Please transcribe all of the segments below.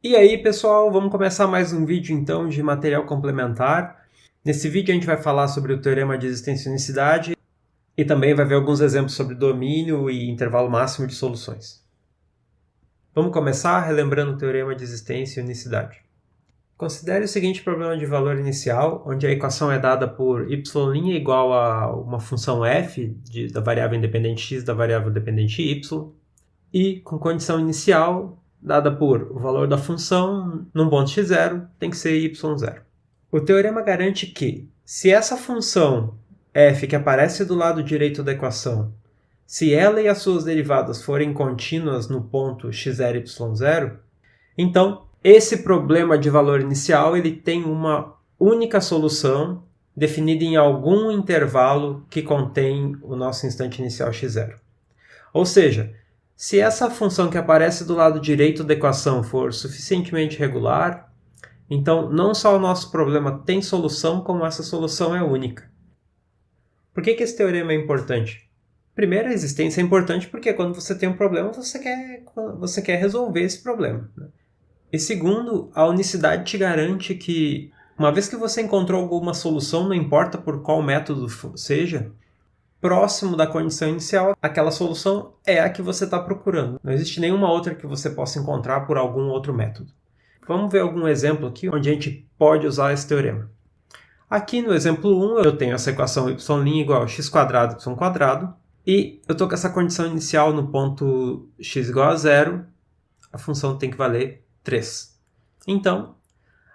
E aí, pessoal, vamos começar mais um vídeo então de material complementar. Nesse vídeo a gente vai falar sobre o teorema de existência e unicidade e também vai ver alguns exemplos sobre domínio e intervalo máximo de soluções. Vamos começar relembrando o teorema de existência e unicidade. Considere o seguinte problema de valor inicial, onde a equação é dada por y' igual a uma função f da variável independente x da variável dependente y, e com condição inicial dada por o valor da função num ponto x0 tem que ser y0. O teorema garante que, se essa função f que aparece do lado direito da equação, se ela e as suas derivadas forem contínuas no ponto x0, y0, então esse problema de valor inicial ele tem uma única solução definida em algum intervalo que contém o nosso instante inicial x0. Ou seja, se essa função que aparece do lado direito da equação for suficientemente regular, então não só o nosso problema tem solução, como essa solução é única. Por que esse teorema é importante? Primeiro, a existência é importante porque quando você tem um problema, você quer resolver esse problema, né? E segundo, a unicidade te garante que, uma vez que você encontrou alguma solução, não importa por qual método seja, próximo da condição inicial, aquela solução é a que você está procurando. Não existe nenhuma outra que você possa encontrar por algum outro método. Vamos ver algum exemplo aqui onde a gente pode usar esse teorema. Aqui no exemplo 1 eu tenho essa equação y' igual a x² y², e eu estou com essa condição inicial no ponto x igual a 0, a função tem que valer 3. Então,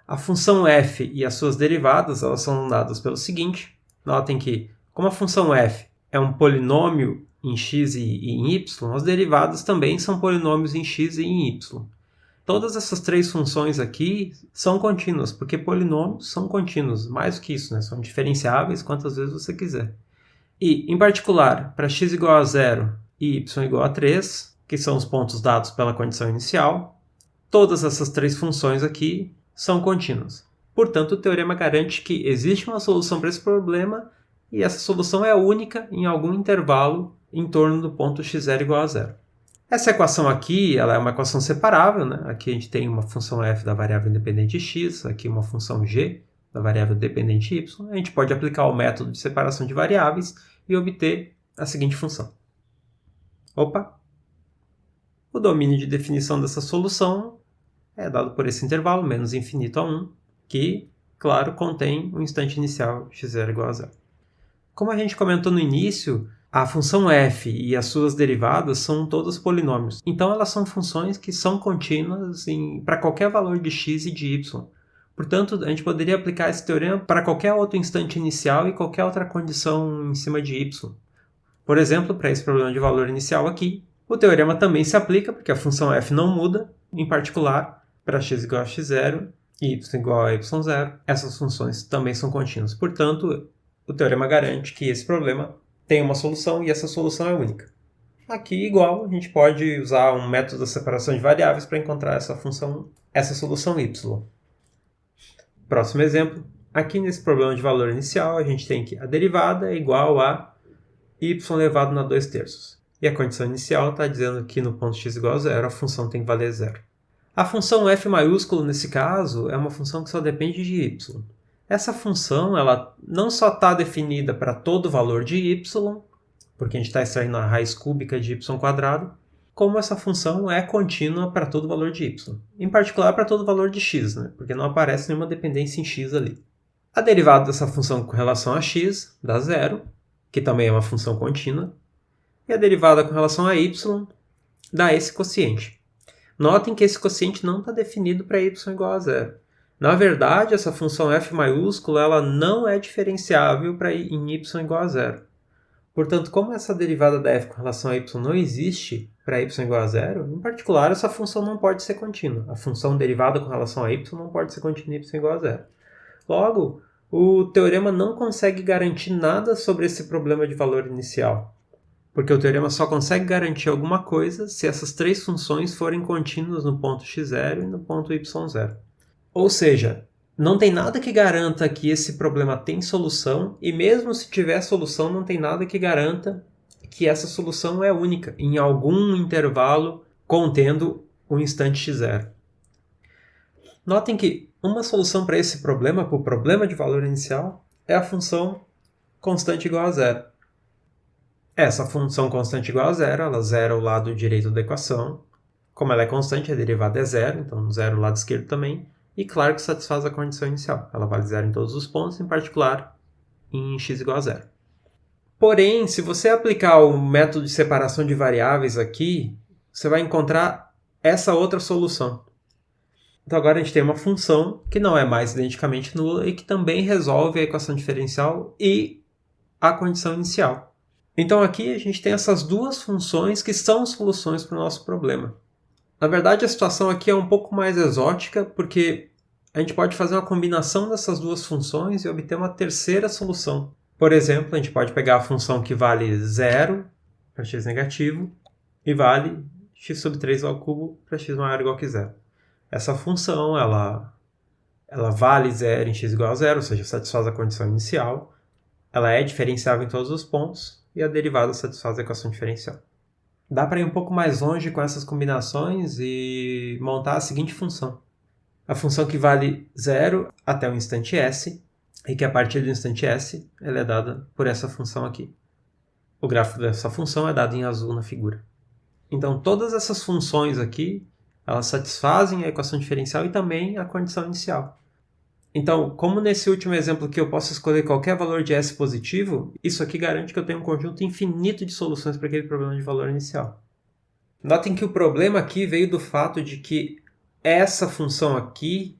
a função f e as suas derivadas elas são dadas pelo seguinte. Notem que, como a função f é um polinômio em x e em y, as derivadas também são polinômios em x e em y. Todas essas três funções aqui são contínuas, porque polinômios são contínuos. Mais do que isso, né? São diferenciáveis quantas vezes você quiser. E, em particular, para x igual a 0 e y igual a 3, que são os pontos dados pela condição inicial, todas essas três funções aqui são contínuas. Portanto, o teorema garante que existe uma solução para esse problema e essa solução é única em algum intervalo em torno do ponto x0 igual a 0. Essa equação aqui ela é uma equação separável, né? Aqui a gente tem uma função f da variável independente x, aqui uma função g da variável dependente y. A gente pode aplicar o método de separação de variáveis e obter a seguinte função. O domínio de definição dessa solução é dado por esse intervalo, menos infinito a 1, que, claro, contém o instante inicial x0 igual a 0. Como a gente comentou no início, a função f e as suas derivadas são todas polinômios. Então, elas são funções que são contínuas para qualquer valor de x e de y. Portanto, a gente poderia aplicar esse teorema para qualquer outro instante inicial e qualquer outra condição em cima de y. Por exemplo, para esse problema de valor inicial aqui, o teorema também se aplica porque a função f não muda, em particular, para x igual a x0 e y igual a y0, essas funções também são contínuas. Portanto, o teorema garante que esse problema tem uma solução e essa solução é única. Aqui, igual, a gente pode usar um método da separação de variáveis para encontrar essa solução y. Próximo exemplo. Aqui nesse problema de valor inicial, a gente tem que a derivada é igual a y elevado na 2/3. E a condição inicial está dizendo que no ponto x igual a 0, a função tem que valer 0. A função f maiúsculo, nesse caso, é uma função que só depende de y. Essa função ela não só está definida para todo valor de y, porque a gente está extraindo a raiz cúbica de y², como essa função é contínua para todo valor de y. Em particular para todo valor de x, né? Porque não aparece nenhuma dependência em x ali. A derivada dessa função com relação a x dá 0, que também é uma função contínua, e a derivada com relação a y dá esse quociente. Notem que esse quociente não está definido para y igual a 0. Na verdade, essa função f maiúscula ela não é diferenciável em y igual a 0. Portanto, como essa derivada da f com relação a y não existe para y igual a 0, em particular, essa função não pode ser contínua. A função derivada com relação a y não pode ser contínua em y igual a 0. Logo, o teorema não consegue garantir nada sobre esse problema de valor inicial, porque o teorema só consegue garantir alguma coisa se essas três funções forem contínuas no ponto x0 e no ponto y0. Ou seja, não tem nada que garanta que esse problema tem solução, e mesmo se tiver solução, não tem nada que garanta que essa solução é única, em algum intervalo contendo o instante x0. Notem que uma solução para esse problema, para o problema de valor inicial, é a função constante igual a zero. Essa função constante igual a zero, ela zera o lado direito da equação. Como ela é constante, a derivada é zero, então zero o lado esquerdo também. E claro que satisfaz a condição inicial. Ela vale zero em todos os pontos, em particular em x igual a zero. Porém, se você aplicar o método de separação de variáveis aqui, você vai encontrar essa outra solução. Então agora a gente tem uma função que não é mais identicamente nula e que também resolve a equação diferencial e a condição inicial. Então aqui a gente tem essas duas funções que são soluções para o nosso problema. Na verdade, a situação aqui é um pouco mais exótica, porque a gente pode fazer uma combinação dessas duas funções e obter uma terceira solução. Por exemplo, a gente pode pegar a função que vale 0 para x negativo e vale x sobre 3 ao cubo para x maior ou igual que zero. Essa função ela vale 0 em x igual a zero, ou seja, satisfaz a condição inicial. Ela é diferenciável em todos os pontos e a derivada satisfaz a equação diferencial. Dá para ir um pouco mais longe com essas combinações e montar a seguinte função. A função que vale 0 até o instante s, e que a partir do instante s ela é dada por essa função aqui. O gráfico dessa função é dado em azul na figura. Então, todas essas funções aqui, elas satisfazem a equação diferencial e também a condição inicial. Então, como nesse último exemplo aqui eu posso escolher qualquer valor de s positivo, isso aqui garante que eu tenho um conjunto infinito de soluções para aquele problema de valor inicial. Notem que o problema aqui veio do fato de que essa função aqui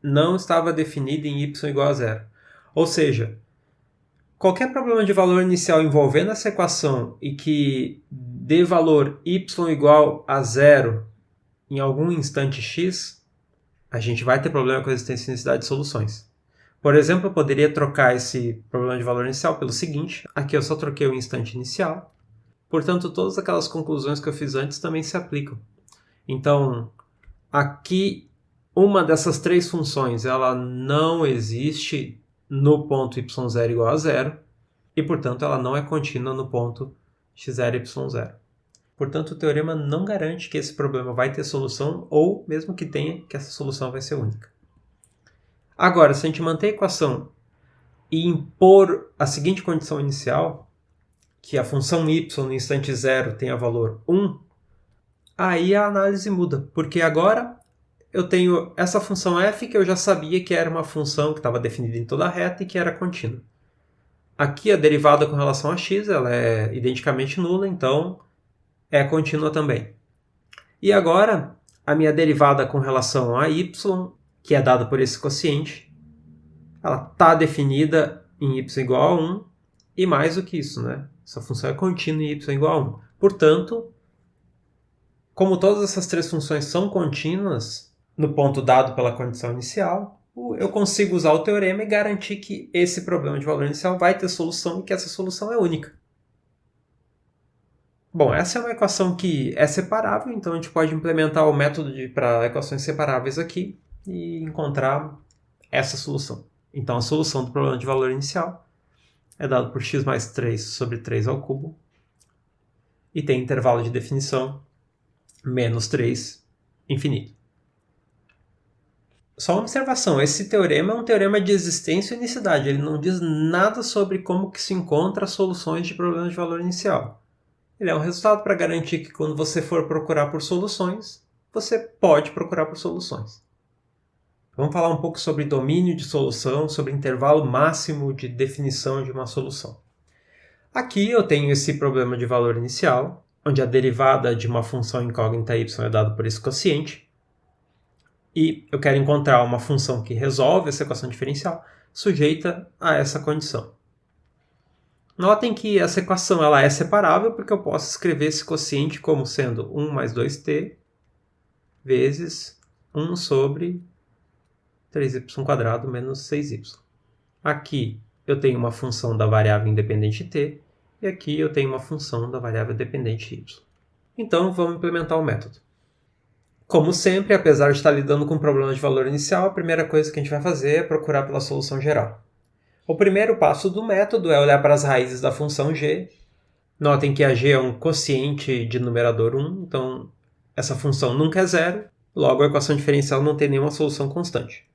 não estava definida em y igual a zero. Ou seja, qualquer problema de valor inicial envolvendo essa equação e que dê valor y igual a zero em algum instante x, a gente vai ter problema com a existência e unicidade de soluções. Por exemplo, eu poderia trocar esse problema de valor inicial pelo seguinte. Aqui eu só troquei o instante inicial. Portanto, todas aquelas conclusões que eu fiz antes também se aplicam. Então, aqui, uma dessas três funções ela não existe no ponto y0 igual a zero. E, portanto, ela não é contínua no ponto x0 e y0. Portanto, o teorema não garante que esse problema vai ter solução, ou, mesmo que tenha, que essa solução vai ser única. Agora, se a gente manter a equação e impor a seguinte condição inicial, que a função y no instante 0 tenha valor 1, aí a análise muda, porque agora eu tenho essa função f que eu já sabia que era uma função que estava definida em toda a reta e que era contínua. Aqui a derivada com relação a x ela é identicamente nula, então é contínua também. E agora, a minha derivada com relação a y, que é dada por esse quociente, ela está definida em y igual a 1, e mais do que isso, né? Essa função é contínua em y igual a 1. Portanto, como todas essas três funções são contínuas no ponto dado pela condição inicial, eu consigo usar o teorema e garantir que esse problema de valor inicial vai ter solução e que essa solução é única. Bom, essa é uma equação que é separável, então a gente pode implementar o método para equações separáveis aqui e encontrar essa solução. Então a solução do problema de valor inicial é dado por x mais 3 sobre 3 ao cubo e tem intervalo de definição menos 3 infinito. Só uma observação, esse teorema é um teorema de existência e unicidade, ele não diz nada sobre como que se encontra soluções de problemas de valor inicial. Ele é um resultado para garantir que quando você for procurar por soluções, você pode procurar por soluções. Vamos falar um pouco sobre domínio de solução, sobre intervalo máximo de definição de uma solução. Aqui eu tenho esse problema de valor inicial, onde a derivada de uma função incógnita y é dada por esse quociente, e eu quero encontrar uma função que resolve essa equação diferencial sujeita a essa condição. Notem que essa equação ela é separável porque eu posso escrever esse quociente como sendo 1 mais 2t vezes 1 sobre 3y² menos 6y. Aqui eu tenho uma função da variável independente t e aqui eu tenho uma função da variável dependente y. Então vamos implementar o método. Como sempre, apesar de estar lidando com um problema de valor inicial, a primeira coisa que a gente vai fazer é procurar pela solução geral. O primeiro passo do método é olhar para as raízes da função g. Notem que a g é um quociente de numerador 1, então essa função nunca é zero. Logo, a equação diferencial não tem nenhuma solução constante.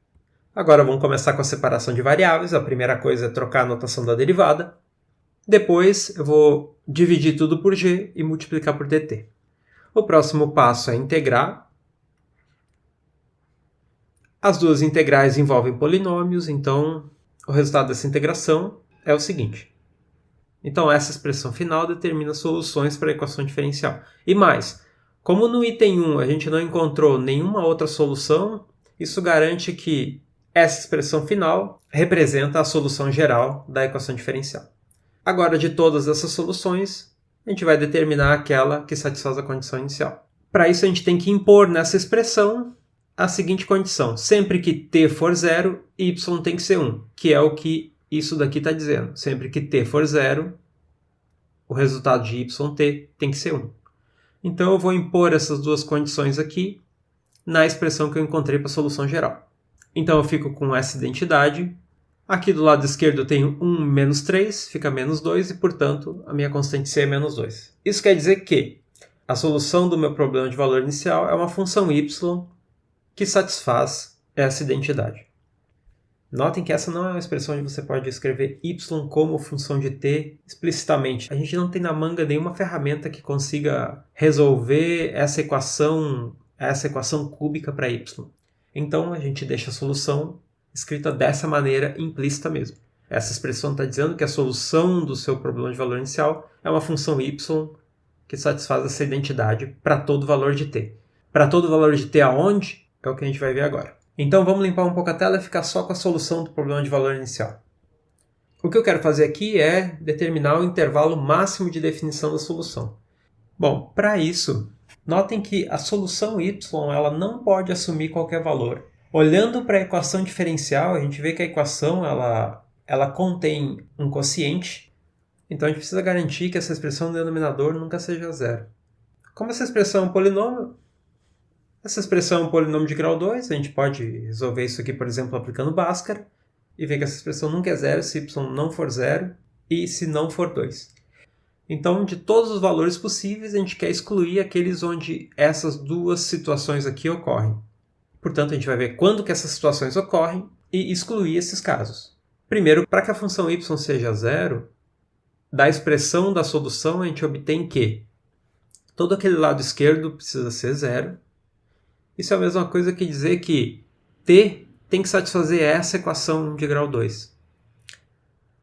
Agora vamos começar com a separação de variáveis. A primeira coisa é trocar a notação da derivada. Depois eu vou dividir tudo por g e multiplicar por dt. O próximo passo é integrar. As duas integrais envolvem polinômios, então o resultado dessa integração é o seguinte. Então essa expressão final determina soluções para a equação diferencial. E mais, como no item 1 a gente não encontrou nenhuma outra solução, isso garante que essa expressão final representa a solução geral da equação diferencial. Agora, de todas essas soluções, a gente vai determinar aquela que satisfaz a condição inicial. Para isso, a gente tem que impor nessa expressão a seguinte condição. Sempre que t for 0, y tem que ser 1, que é o que isso daqui está dizendo. Sempre que t for 0, o resultado de yt tem que ser 1. Então, eu vou impor essas duas condições aqui na expressão que eu encontrei para a solução geral. Então, eu fico com essa identidade. Aqui do lado esquerdo eu tenho 1 menos 3, fica menos 2, e, portanto, a minha constante c é menos 2. Isso quer dizer que a solução do meu problema de valor inicial é uma função y que satisfaz essa identidade. Notem que essa não é uma expressão onde você pode escrever y como função de t explicitamente. A gente não tem na manga nenhuma ferramenta que consiga resolver essa equação cúbica para y. Então, a gente deixa a solução escrita dessa maneira implícita mesmo. Essa expressão está dizendo que a solução do seu problema de valor inicial é uma função y que satisfaz essa identidade para todo valor de t. Para todo valor de t aonde? É o que a gente vai ver agora. Então vamos limpar um pouco a tela e ficar só com a solução do problema de valor inicial. O que eu quero fazer aqui é determinar o intervalo máximo de definição da solução. Bom, para isso, notem que a solução y ela não pode assumir qualquer valor. Olhando para a equação diferencial, a gente vê que a equação ela contém um quociente, então a gente precisa garantir que essa expressão no denominador nunca seja zero. Como essa expressão é um polinômio, de grau 2, a gente pode resolver isso aqui, por exemplo, aplicando Bhaskara, e ver que essa expressão nunca é zero se y não for zero e se não for 2. Então, de todos os valores possíveis, a gente quer excluir aqueles onde essas duas situações aqui ocorrem. Portanto, a gente vai ver quando que essas situações ocorrem e excluir esses casos. Primeiro, para que a função y seja zero, da expressão da solução a gente obtém que todo aquele lado esquerdo precisa ser zero. Isso é a mesma coisa que dizer que t tem que satisfazer essa equação de grau 2.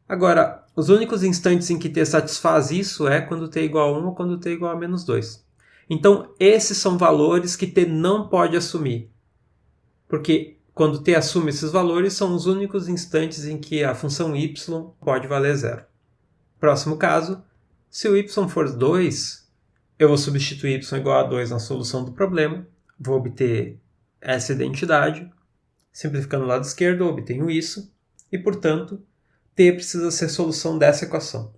Agora, os únicos instantes em que t satisfaz isso é quando t é igual a 1 ou quando t é igual a menos 2. Então, esses são valores que t não pode assumir. Porque quando t assume esses valores, são os únicos instantes em que a função y pode valer zero. Próximo caso, se o y for 2, eu vou substituir y igual a 2 na solução do problema, vou obter essa identidade, simplificando o lado esquerdo, eu obtenho isso, e, portanto, t precisa ser solução dessa equação.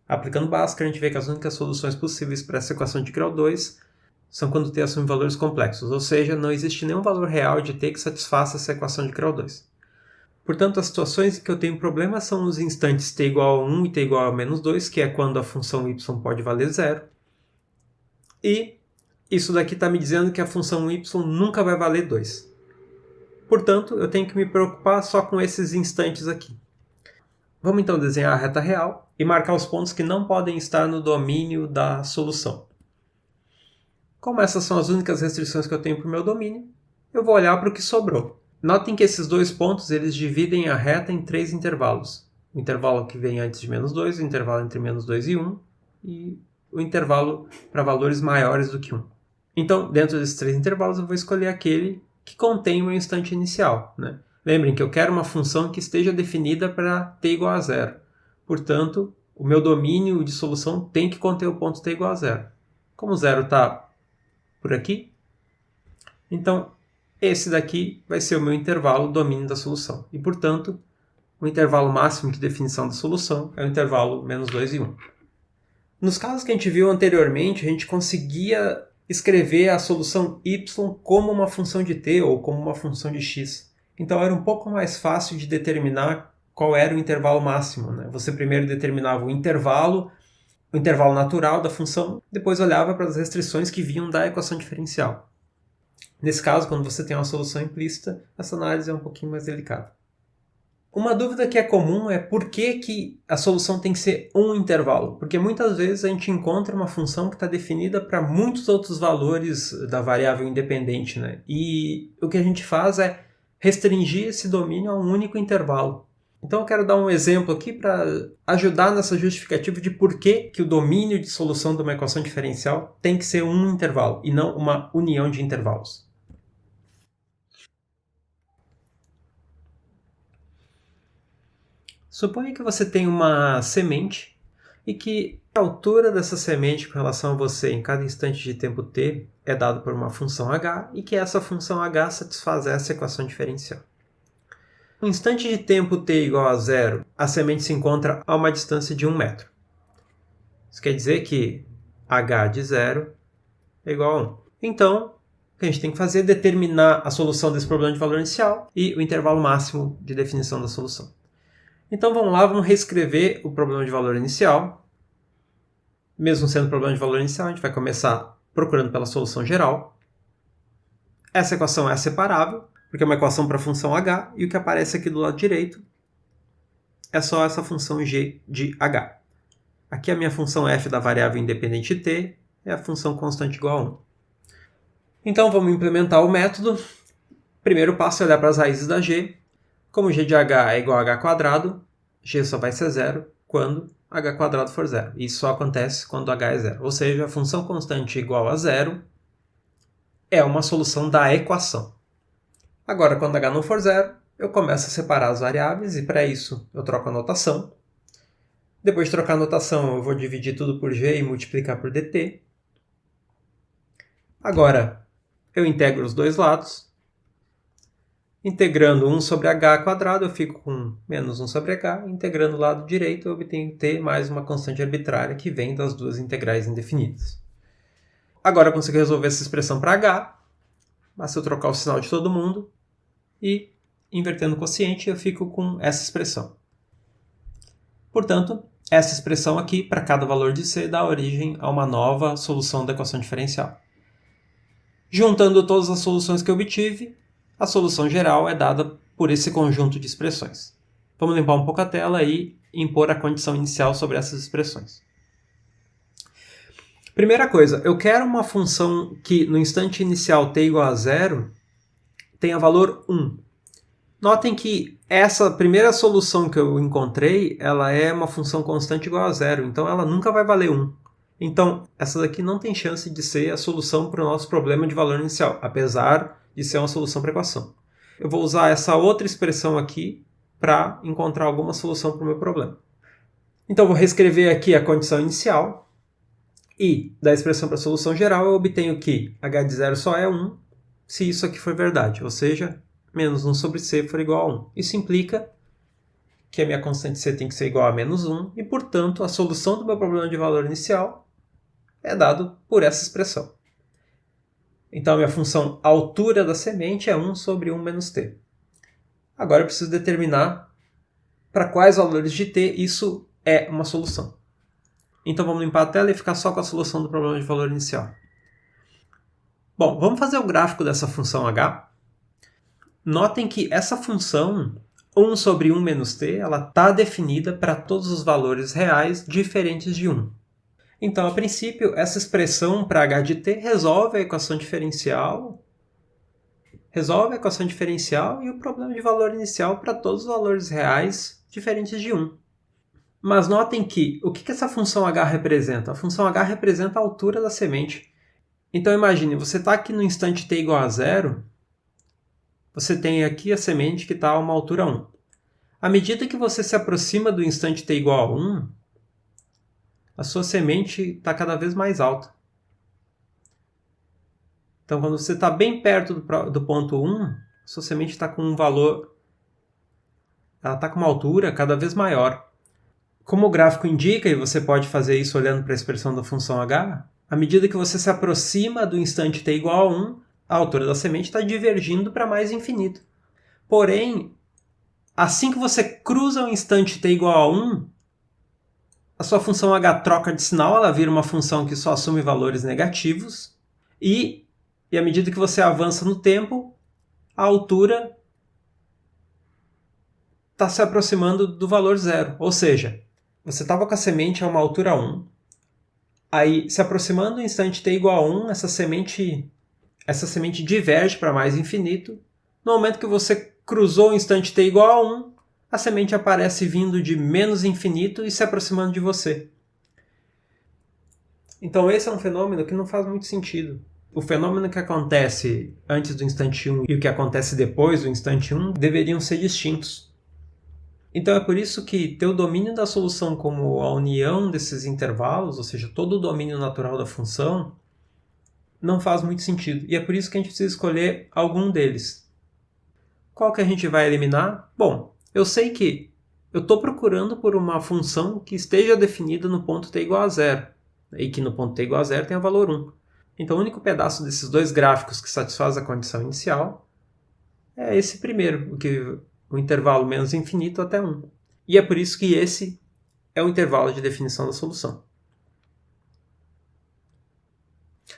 Aplicando Bhaskara, a gente vê que as únicas soluções possíveis para essa equação de grau 2 são quando t assume valores complexos, ou seja, não existe nenhum valor real de t que satisfaça essa equação de grau 2. Portanto, as situações em que eu tenho problema são os instantes t igual a 1 e t igual a menos 2, que é quando a função y pode valer zero. E isso daqui está me dizendo que a função y nunca vai valer 2. Portanto, eu tenho que me preocupar só com esses instantes aqui. Vamos então desenhar a reta real e marcar os pontos que não podem estar no domínio da solução. Como essas são as únicas restrições que eu tenho para o meu domínio, eu vou olhar para o que sobrou. Notem que esses dois pontos eles dividem a reta em 3 intervalos. O intervalo que vem antes de menos 2, o intervalo entre menos 2 e 1, e o intervalo para valores maiores do que 1. Então, dentro desses 3 intervalos, eu vou escolher aquele que contém o meu instante inicial, né? Lembrem que eu quero uma função que esteja definida para t igual a zero. Portanto, o meu domínio de solução tem que conter o ponto t igual a zero. Como o zero está por aqui, então esse daqui vai ser o meu intervalo domínio da solução. E, portanto, o intervalo máximo de definição da solução é o intervalo menos 2 e 1. Nos casos que a gente viu anteriormente, a gente conseguia escrever a solução y como uma função de t ou como uma função de x. Então era um pouco mais fácil de determinar qual era o intervalo máximo, né? Você primeiro determinava o intervalo natural da função, depois olhava para as restrições que vinham da equação diferencial. Nesse caso, quando você tem uma solução implícita, essa análise é um pouquinho mais delicada. Uma dúvida que é comum é por que a solução tem que ser um intervalo. Porque muitas vezes a gente encontra uma função que está definida para muitos outros valores da variável independente, né? E o que a gente faz é restringir esse domínio a um único intervalo. Então eu quero dar um exemplo aqui para ajudar nessa justificativa de por que o domínio de solução de uma equação diferencial tem que ser um intervalo e não uma união de intervalos. Suponha que você tem uma semente e que a altura dessa semente com relação a você em cada instante de tempo t é dada por uma função h e que essa função h satisfaz essa equação diferencial. No instante de tempo t igual a zero, a semente se encontra a uma distância de 1 metro. Isso quer dizer que h de zero é igual a 1. Então, o que a gente tem que fazer é determinar a solução desse problema de valor inicial e o intervalo máximo de definição da solução. Então vamos lá, vamos reescrever o problema de valor inicial. Mesmo sendo problema de valor inicial, a gente vai começar procurando pela solução geral. Essa equação é separável, porque é uma equação para a função h, e o que aparece aqui do lado direito é só essa função g de h. Aqui a minha função f da variável independente t é a função constante igual a 1. Então vamos implementar o método. Primeiro passo é olhar para as raízes da g. Como g de h é igual a h², g só vai ser zero quando h² for zero. Isso só acontece quando h é zero. Ou seja, a função constante igual a zero é uma solução da equação. Agora, quando h não for zero, eu começo a separar as variáveis e para isso eu troco a notação. Depois de trocar a notação, eu vou dividir tudo por g e multiplicar por dt. Agora, eu integro os dois lados. Integrando 1 sobre h², eu fico com menos 1 sobre h. Integrando o lado direito, eu obtenho t mais uma constante arbitrária que vem das duas integrais indefinidas. Agora eu consigo resolver essa expressão para h. Basta eu trocar o sinal de todo mundo. E, invertendo o quociente, eu fico com essa expressão. Portanto, essa expressão aqui, para cada valor de c, dá origem a uma nova solução da equação diferencial. Juntando todas as soluções que eu obtive, a solução geral é dada por esse conjunto de expressões. Vamos limpar um pouco a tela e impor a condição inicial sobre essas expressões. Primeira coisa, eu quero uma função que no instante inicial t igual a zero tenha valor 1. Notem que essa primeira solução que eu encontrei, ela é uma função constante igual a zero, então ela nunca vai valer 1. Então, essa daqui não tem chance de ser a solução para o nosso problema de valor inicial, apesar de ser uma solução para a equação. Eu vou usar essa outra expressão aqui para encontrar alguma solução para o meu problema. Então, vou reescrever aqui a condição inicial e da expressão para a solução geral eu obtenho que h de zero só é 1 se isso aqui for verdade, ou seja, menos 1 sobre c for igual a 1. Isso implica que a minha constante c tem que ser igual a menos 1 e, portanto, a solução do meu problema de valor inicial é dado por essa expressão. Então, a minha função altura da semente é 1 sobre 1 menos t. Agora eu preciso determinar para quais valores de t isso é uma solução. Então, vamos limpar a tela e ficar só com a solução do problema de valor inicial. Bom, vamos fazer o gráfico dessa função h. Notem que essa função 1 sobre 1 menos t está definida para todos os valores reais diferentes de 1. Então, a princípio, essa expressão para h de t resolve a equação diferencial e o problema de valor inicial para todos os valores reais diferentes de 1. Mas notem que o que essa função h representa? A função h representa a altura da semente. Então, imagine, você está aqui no instante t igual a zero, você tem aqui a semente que está a uma altura 1. À medida que você se aproxima do instante t igual a 1, a sua semente está cada vez mais alta. Então, quando você está bem perto do ponto 1, a sua semente está com um valor, ela está com uma altura cada vez maior. Como o gráfico indica, e você pode fazer isso olhando para a expressão da função h, à medida que você se aproxima do instante t igual a 1, a altura da semente está divergindo para mais infinito. Porém, assim que você cruza o instante t igual a 1, a sua função h troca de sinal, ela vira uma função que só assume valores negativos e e à medida que você avança no tempo, a altura está se aproximando do valor zero. Ou seja, você estava com a semente a uma altura 1, aí se aproximando do instante t igual a 1, essa semente diverge para mais infinito. No momento que você cruzou o instante t igual a 1, a semente aparece vindo de menos infinito e se aproximando de você. Então esse é um fenômeno que não faz muito sentido. O fenômeno que acontece antes do instante 1 e o que acontece depois do instante 1 deveriam ser distintos. Então é por isso que ter o domínio da solução como a união desses intervalos, ou seja, todo o domínio natural da função, não faz muito sentido. E é por isso que a gente precisa escolher algum deles. Qual que a gente vai eliminar? Bom, eu sei que eu estou procurando por uma função que esteja definida no ponto t igual a zero, e que no ponto t igual a zero tenha valor 1. Então o único pedaço desses dois gráficos que satisfaz a condição inicial é esse primeiro, o intervalo menos infinito até 1. E é por isso que esse é o intervalo de definição da solução.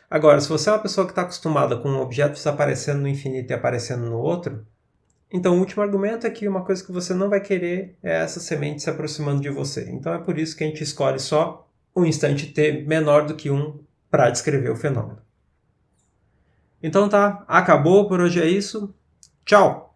Agora, se você é uma pessoa que está acostumada com objetos aparecendo no infinito e aparecendo no outro, então o último argumento é que uma coisa que você não vai querer é essa semente se aproximando de você. Então é por isso que a gente escolhe só um instante t menor do que 1 para descrever o fenômeno. Então tá, acabou, por hoje é isso. Tchau!